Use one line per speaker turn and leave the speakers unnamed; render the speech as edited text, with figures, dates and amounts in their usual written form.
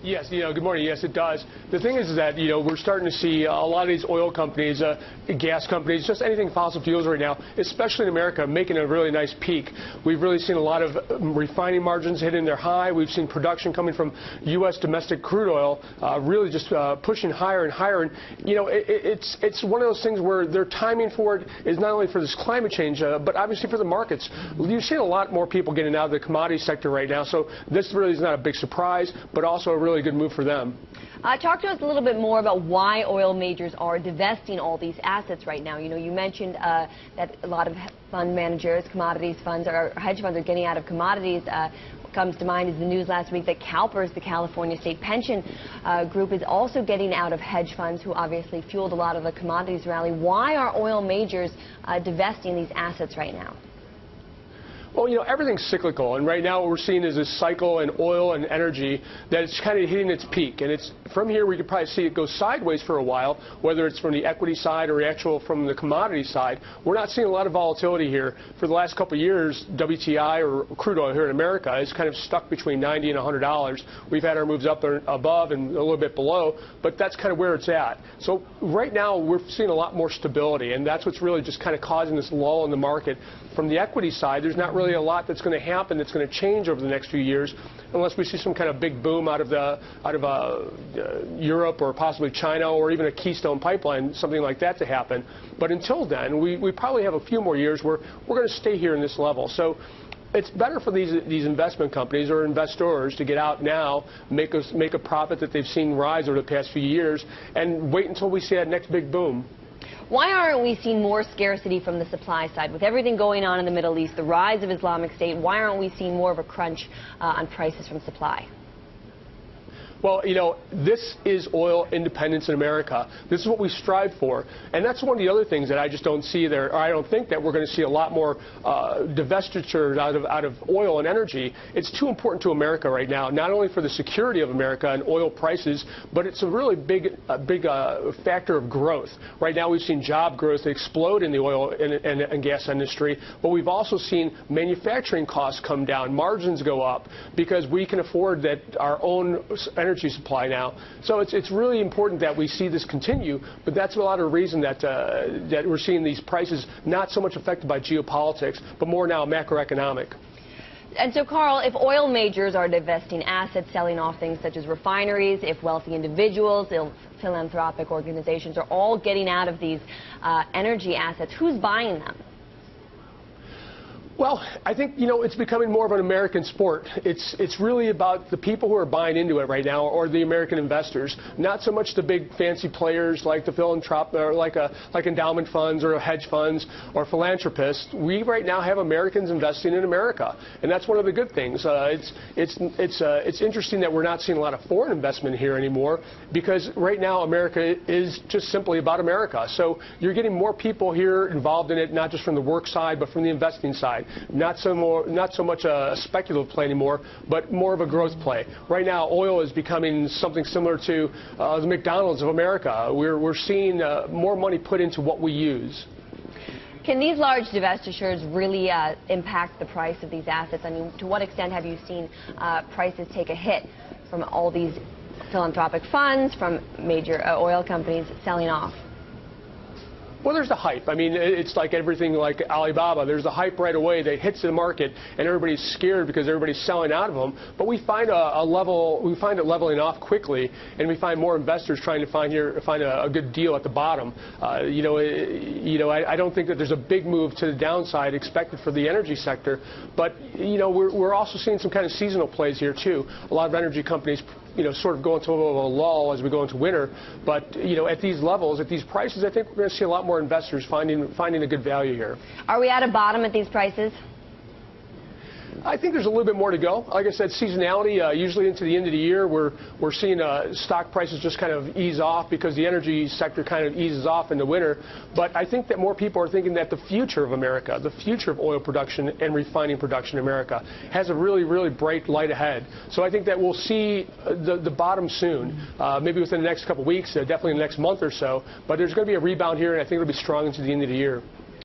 Yes, good morning. Yes, it does. The thing is that, we're starting to see a lot of these oil companies, gas companies, just anything fossil fuels right now, especially in America, making a really nice peak. We've really seen a lot of refining margins hitting their high. We've seen production coming from U.S. domestic crude oil really just pushing higher and higher. And, it's one of those things where their timing for it is not only for this climate change, but obviously for the markets. You've seen a lot more people getting out of the commodity sector right now, so this really is not a big surprise, but also a really good move for them.
Talk to us a little bit more about why oil majors are divesting all these assets right now. You mentioned that a lot of fund managers, commodities funds, or hedge funds are getting out of commodities. What comes to mind is the news last week that CalPERS, the California State Pension Group, is also getting out of hedge funds, who obviously fueled a lot of the commodities rally. Why are oil majors divesting these assets right now?
Well, everything's cyclical, and right now what we're seeing is this cycle in oil and energy that it's kind of hitting its peak. And it's from here we could probably see it go sideways for a while, whether it's from the equity side or from the commodity side. We're not seeing a lot of volatility here. For the last couple of years, WTI or crude oil here in America is kind of stuck between $90 and $100. We've had our moves up and above and a little bit below, but that's kind of where it's at. So right now we're seeing a lot more stability, and that's what's really just kind of causing this lull in the market. From the equity side, there's not really a lot that's going to happen that's going to change over the next few years, unless we see some kind of big boom out of Europe or possibly China, or even a Keystone pipeline, something like that to happen. But until then, we probably have a few more years where we're going to stay here in this level. So it's better for these investment companies or investors to get out now, make a profit that they've seen rise over the past few years, and wait until we see that next big boom.
Why aren't we seeing more scarcity from the supply side? With everything going on in the Middle East, the rise of Islamic State, why aren't we seeing more of a crunch on prices from supply?
Well, this is oil independence in America. This is what we strive for. And that's one of the other things that I just don't see there, or I don't think that we're going to see a lot more divestitures out of oil and energy. It's too important to America right now, not only for the security of America and oil prices, but it's a really big factor of growth. Right now we've seen job growth explode in the oil and gas industry, but we've also seen manufacturing costs come down, margins go up, because we can afford that our own energy supply now. So it's really important that we see this continue, but that's a lot of reason that we're seeing these prices not so much affected by geopolitics, but more now macroeconomic.
And so, Carl, if oil majors are divesting assets, selling off things such as refineries, if wealthy individuals, if philanthropic organizations are all getting out of these energy assets, who's buying them?
Well, I think, it's becoming more of an American sport. It's really about the people who are buying into it right now, or the American investors, not so much the big fancy players like the philanthropic, or like endowment funds or hedge funds or philanthropists. We right now have Americans investing in America, and that's one of the good things. It's interesting that we're not seeing a lot of foreign investment here anymore, because right now America is just simply about America. So you're getting more people here involved in it, not just from the work side, but from the investing side. Not so much a speculative play anymore, but more of a growth play. Right now, oil is becoming something similar to the McDonald's of America. We're seeing more money put into what we use.
Can these large divestitures really impact the price of these assets? I mean, to what extent have you seen prices take a hit from all these philanthropic funds, from major oil companies selling off?
Well, there's the hype. I mean, it's like everything like Alibaba. There's the hype right away that hits the market, and everybody's scared because everybody's selling out of them. But we find it leveling off quickly, and we find more investors trying to find a good deal at the bottom. I don't think that there's a big move to the downside expected for the energy sector, but we're also seeing some kind of seasonal plays here too. A lot of energy companies sort of go into a little of a lull as we go into winter. But, at these levels, at these prices, I think we're going to see a lot more investors finding a good value here.
Are we at a bottom at these prices?
I think there's a little bit more to go. Like I said, seasonality, usually into the end of the year, we're seeing stock prices just kind of ease off because the energy sector kind of eases off in the winter. But I think that more people are thinking that the future of America, the future of oil production and refining production in America, has a really, really bright light ahead. So I think that we'll see the bottom soon, maybe within the next couple of weeks, definitely in the next month or so. But there's going to be a rebound here, and I think it'll be strong into the end of the year.